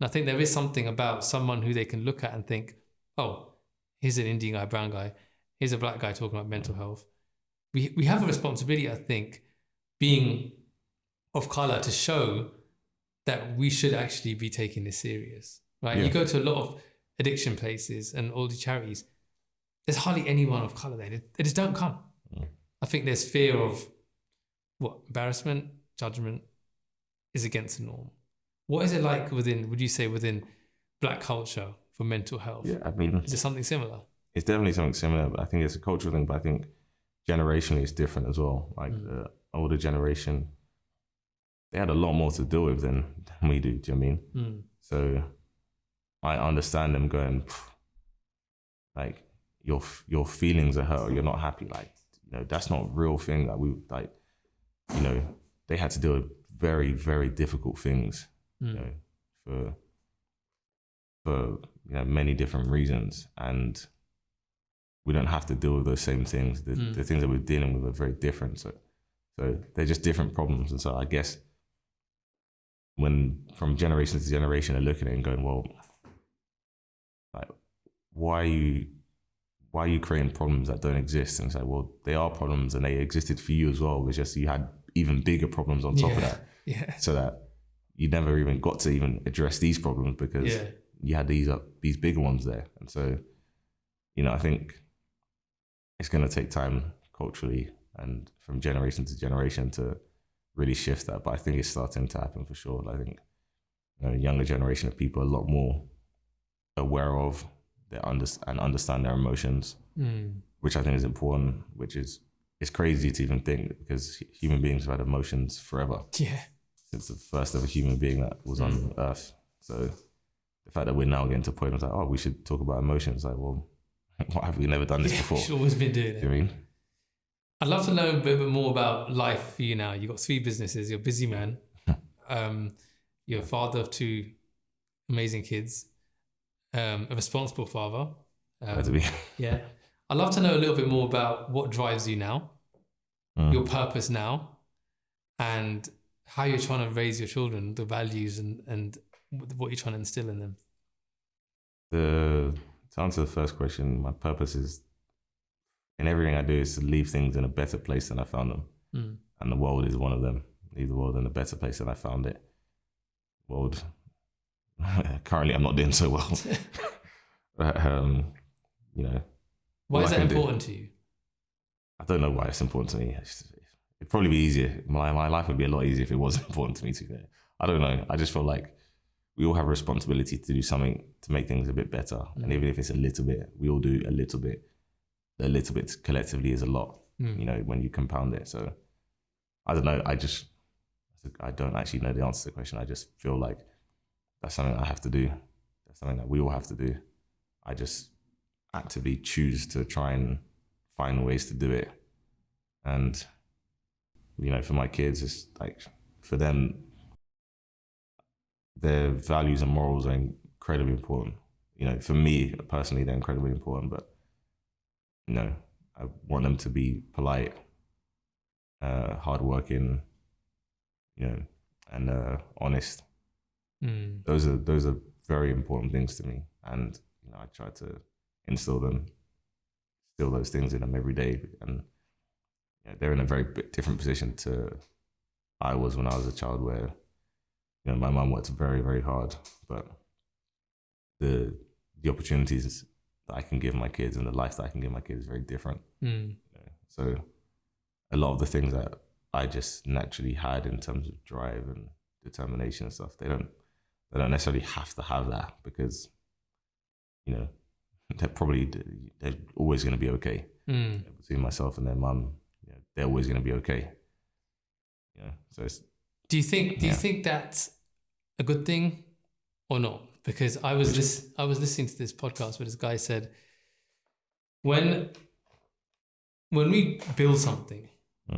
And I think there is something about someone who they can look at and think, oh, here's an Indian guy, brown guy. Here's a black guy talking about mental health. We have a responsibility, I think, being of color, to show that we should actually be taking this serious, right? You go to a lot of addiction places and all the charities, there's hardly anyone of color there. They just don't come. I think there's fear of embarrassment, judgment is against the norm. What is it like within black culture for mental health? Yeah, I mean, is it something similar? It's definitely something similar, but I think it's a cultural thing. But I think generationally it's different as well. Like the older generation, they had a lot more to deal with than we do. Do you know what I mean? So I understand them going, like your feelings are hurt, or you're not happy. Like, that's not a real thing. That we like, they had to deal with very, very difficult things, for many different reasons, and we don't have to deal with those same things. The things that we're dealing with are very different. So they're just different problems. And so I guess when from generation to generation, they're looking at it and going, well, like, why why are you creating problems that don't exist? And it's like, well, they are problems and they existed for you as well. It's just you had even bigger problems on top of that. Yeah. So that you never even got to even address these problems because you had these bigger ones there. And so, I think it's going to take time culturally and from generation to generation to really shift that. But I think it's starting to happen for sure. I think a younger generation of people are a lot more aware of and understand their emotions, which I think is important, it's crazy to even think because human beings have had emotions forever. Yeah. Since the first ever human being that was on Earth. So the fact that we're now getting to a point of we should talk about emotions. Like, well, why have we never done this before? We've always been doing it. Do you know what I mean? I'd love to know a bit more about life for you now. You've got 3 businesses. You're a busy man. You're a father of 2 amazing kids. A responsible father. Yeah. I'd love to know a little bit more about what drives you now, your purpose now, and how you're trying to raise your children, the values and what you're trying to instill in them. To answer the first question, my purpose is, in everything I do, is to leave things in a better place than I found them. And the world is one of them. Leave the world in a better place than I found it. World, currently I'm not doing so well. But, why is that important to you? I don't know why it's important to me. It'd probably be easier. My life would be a lot easier if it wasn't important to me. I don't know. I just feel like we all have a responsibility to do something to make things a bit better. And even if it's a little bit, we all do a little bit. A little bit collectively is a lot, when you compound it. So I don't know. I don't actually know the answer to the question. I just feel like that's something I have to do. That's something that we all have to do. I just actively choose to try and find ways to do it. And, for my kids, it's like, for them, their values and morals are incredibly important. For me personally, they're incredibly important, but, I want them to be polite, hardworking, and honest. Those are very important things to me. And, I try to instill those things in them every day. And they're in a very different position to I was when I was a child, where my mum worked very, very hard, but the opportunities that I can give my kids and the life that I can give my kids is very different. So a lot of the things that I just naturally had in terms of drive and determination and stuff, they don't necessarily have to have that, because they're always going to be okay. Between myself and their mum, they're always going to be okay. So do you think that's a good thing or not? Because I was listening to this podcast where this guy said, when we build something,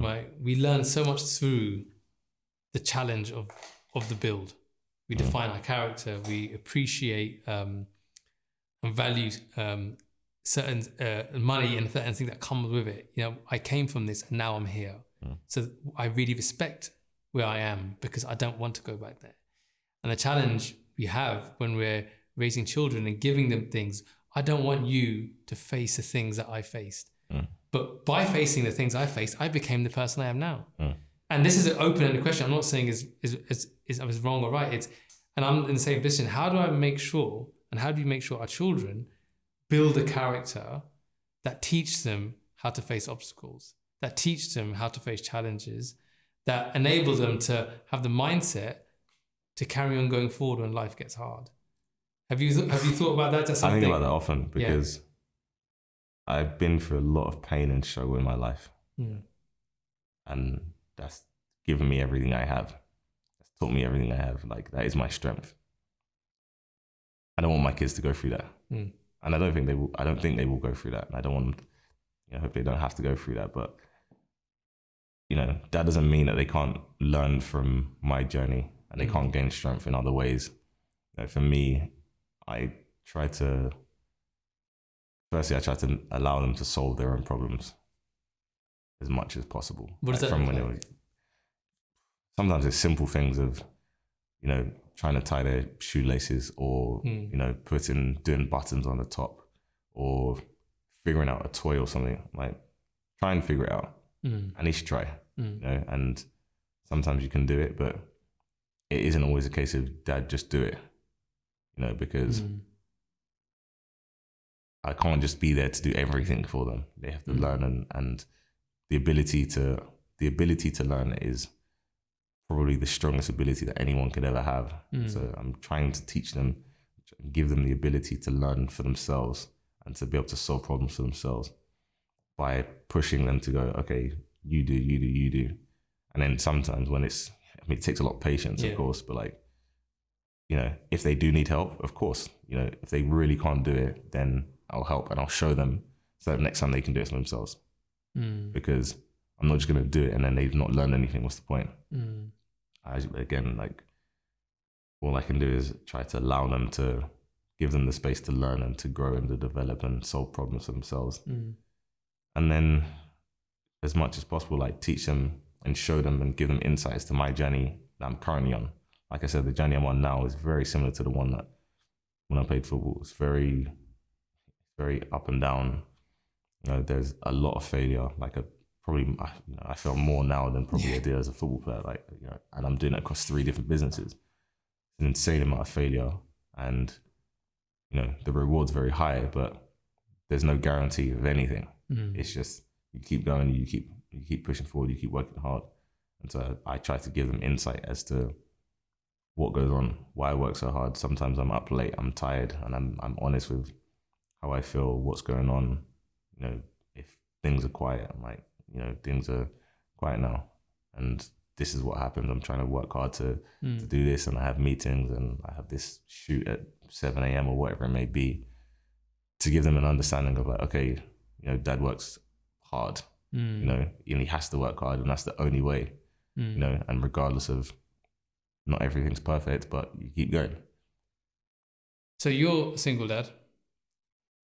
right, we learn so much through the challenge of the build. We define our character, we appreciate and value certain money and certain things that come with it. I came from this and now I'm here. So I really respect where I am because I don't want to go back there. And the challenge we have when we're raising children and giving them things, I don't want you to face the things that I faced. But by facing the things I faced, I became the person I am now. And this is an open-ended question. I'm not saying I was wrong or right. And I'm in the same position. How do I make sure, and how do you make sure our children build a character that teach them how to face obstacles, that teach them how to face challenges, that enable them to have the mindset to carry on going forward when life gets hard? Have you thought about that? I think about that often because I've been through a lot of pain and struggle in my life. And that's given me everything I have. That's taught me everything I have. Like, that is my strength. I don't want my kids to go through that. And I don't think they will go through that. And I don't want them, I hope they don't have to go through that. But, that doesn't mean that they can't learn from my journey and they can't gain strength in other ways. For me, I try to allow them to solve their own problems as much as possible. What does that look like? Sometimes it's simple things of, trying to tie their shoelaces or, doing buttons on the top or figuring out a toy or something, I'm like, try and figure it out. At least try, you know, and sometimes you can do it, but it isn't always a case of dad, just do it, you know, because I can't just be there to do everything for them. They have to learn, and the ability to learn is probably the strongest ability that anyone could ever have. So I'm trying to teach them, give them the ability to learn for themselves and to be able to solve problems for themselves by pushing them to go, okay, you do. And then sometimes when it takes a lot of patience, of course, but like, you know, if they do need help, of course, you know, if they really can't do it, then I'll help and I'll show them so that next time they can do it for themselves. Because I'm not just going to do it and then they've not learned anything. What's the point? Again, like, all I can do is try to allow them to give them the space to learn and to grow and to develop and solve problems for themselves. And then as much as possible, like, teach them and show them and give them insights to my journey that I'm currently on. Like I said, the journey I'm on now is very similar to the one that when I played football. It's very, very up and down. You know, there's a lot of failure. Like, I feel more now than probably I did as a football player. Like, you know, and I'm doing it across 3 different businesses. It's an insane amount of failure, and you know, the reward's very high, but there's no guarantee of anything. It's just, you keep going, you keep pushing forward, you keep working hard. And so I try to give them insight as to what goes on, why I work so hard. Sometimes I'm up late, I'm tired, and I'm honest with how I feel, what's going on. You know, if things are quiet, I'm like, you know, things are quiet now, and this is what happens. I'm trying to work hard to do this, and I have meetings, and I have this shoot at 7 a.m. or whatever it may be, to give them an understanding of like, okay, you know, dad works hard, you know, and he has to work hard, and that's the only way, you know, and regardless of, not everything's perfect, but you keep going. So you're a single dad.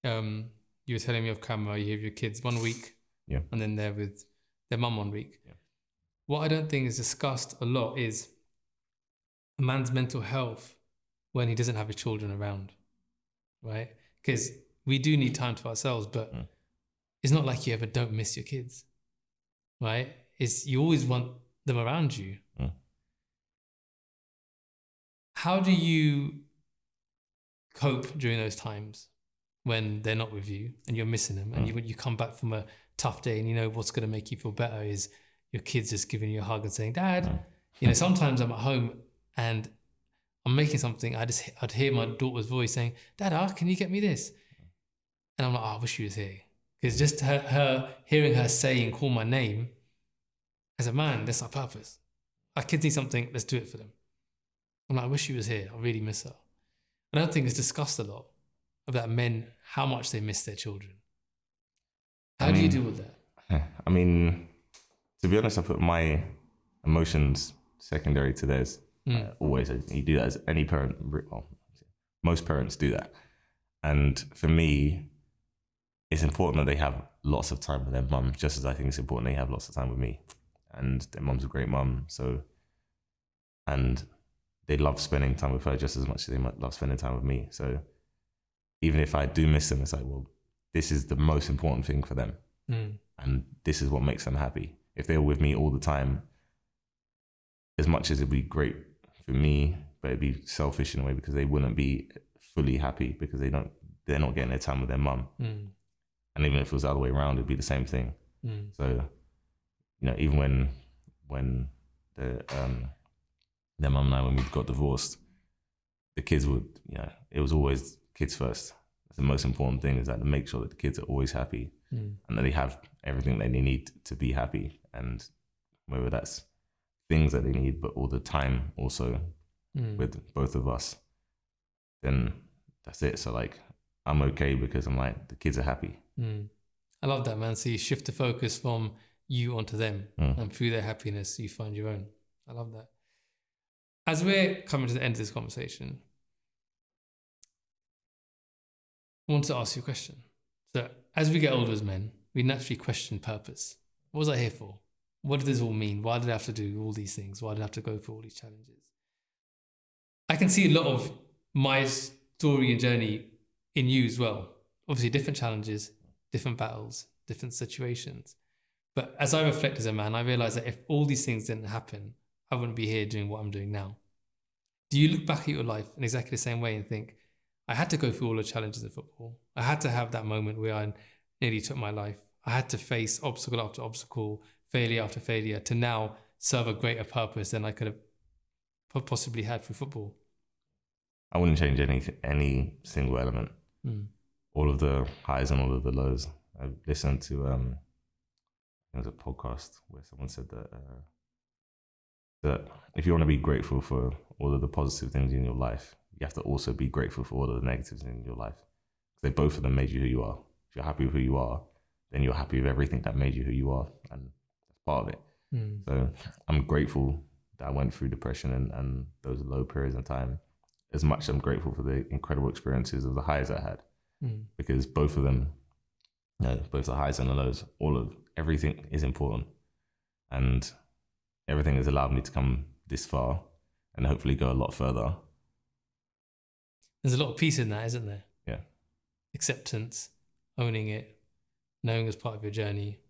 You were telling me off camera, you have your kids 1 week, and then they're with their mum 1 week. What I don't think is discussed a lot is a man's mental health when he doesn't have his children around, right? Because we do need time to ourselves, but it's not like you ever don't miss your kids, right? It's, you always want them around you. How do you cope during those times when they're not with you and you're missing them, and you come back from a tough day, and you know what's going to make you feel better is your kids just giving you a hug and saying, Dad, you know, sometimes I'm at home and I'm making something, I'd hear my daughter's voice saying, Dad, can you get me this? And I'm like, I wish she was here. Because just her hearing her say and call my name, as a man, that's our purpose. Our kids need something, let's do it for them. I'm like, I wish she was here. I really miss her. I don't think it's discussed a lot about men, how much they miss their children. How do you deal with that? I mean, to be honest, I put my emotions secondary to theirs. Always. You do that as any parent. Well, most parents do that. And for me, it's important that they have lots of time with their mum, just as I think it's important they have lots of time with me. And their mum's a great mum, and they love spending time with her just as much as they love spending time with me. So even if I do miss them, it's like, well, this is the most important thing for them. And this is what makes them happy. If they were with me all the time, as much as it'd be great for me, but it'd be selfish in a way, because they wouldn't be fully happy because they're not getting their time with their mum. And even if it was the other way around, it'd be the same thing. So, you know, even when their mum and I, when we got divorced, the kids would, you know, it was always kids first. That's the most important thing, is that to make sure that the kids are always happy and that they have everything that they need to be happy. And whether that's things that they need, but all the time also with both of us, then that's it. So like, I'm okay because I'm like, the kids are happy. I love that, man. So you shift the focus from you onto them, and through their happiness, you find your own. I love that. As we're coming to the end of this conversation, I want to ask you a question. So as we get older as men, we naturally question purpose. What was I here for? What did this all mean? Why did I have to do all these things? Why did I have to go through all these challenges? I can see a lot of my story and journey in you as well. Obviously different challenges, different battles, different situations. But as I reflect as a man, I realize that if all these things didn't happen, I wouldn't be here doing what I'm doing now. Do you look back at your life in exactly the same way and think, I had to go through all the challenges of football. I had to have that moment where I nearly took my life. I had to face obstacle after obstacle, failure after failure, to now serve a greater purpose than I could have possibly had through football. I wouldn't change any single element. All of the highs and all of the lows. I listened to there was a podcast where someone said that if you want to be grateful for all of the positive things in your life, you have to also be grateful for all of the negatives in your life. They both of them made you who you are. If you're happy with who you are, then you're happy with everything that made you who you are, and that's part of it. So I'm grateful that I went through depression and those low periods in time, as much as I'm grateful for the incredible experiences of the highs I had, because both of them, both the highs and the lows, everything is important, and everything has allowed me to come this far and hopefully go a lot further. There's a lot of peace in that, isn't there? Yeah. Acceptance, owning it, knowing it's part of your journey.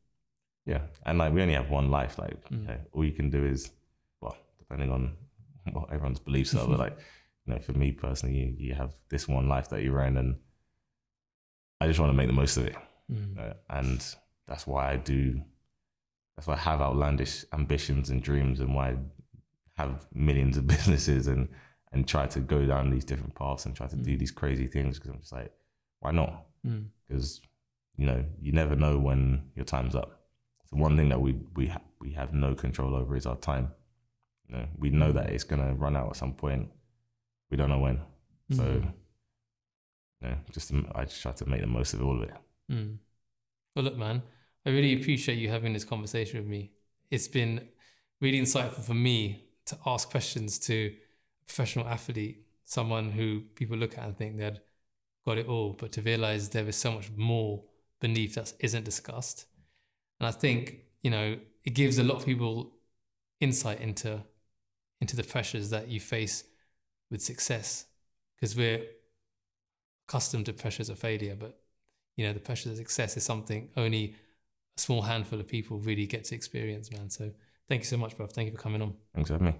Yeah. And like, we only have one life. Like, all you can do is, well, depending on what everyone's beliefs are, but like, for me personally, you have this one life that you're in, and I just want to make the most of it. And that's why I have outlandish ambitions and dreams, and why I have millions of businesses and try to go down these different paths and try to do these crazy things, because I'm just like, why not? Because you never know when your time's up. The one thing that we have no control over is our time. We know that it's gonna run out at some point. We don't know when. So I just try to make the most of all of it. Well, look, man, I really appreciate you having this conversation with me. It's been really insightful for me to ask questions to a professional athlete, someone who people look at and think they'd got it all, but to realize there is so much more beneath that isn't discussed. And I think, it gives a lot of people insight into the pressures that you face with success, because we're accustomed to pressures of failure, but the pressures of success is something only a small handful of people really get to experience, man. So thank you so much, bro. Thank you for coming on. Thanks for having me.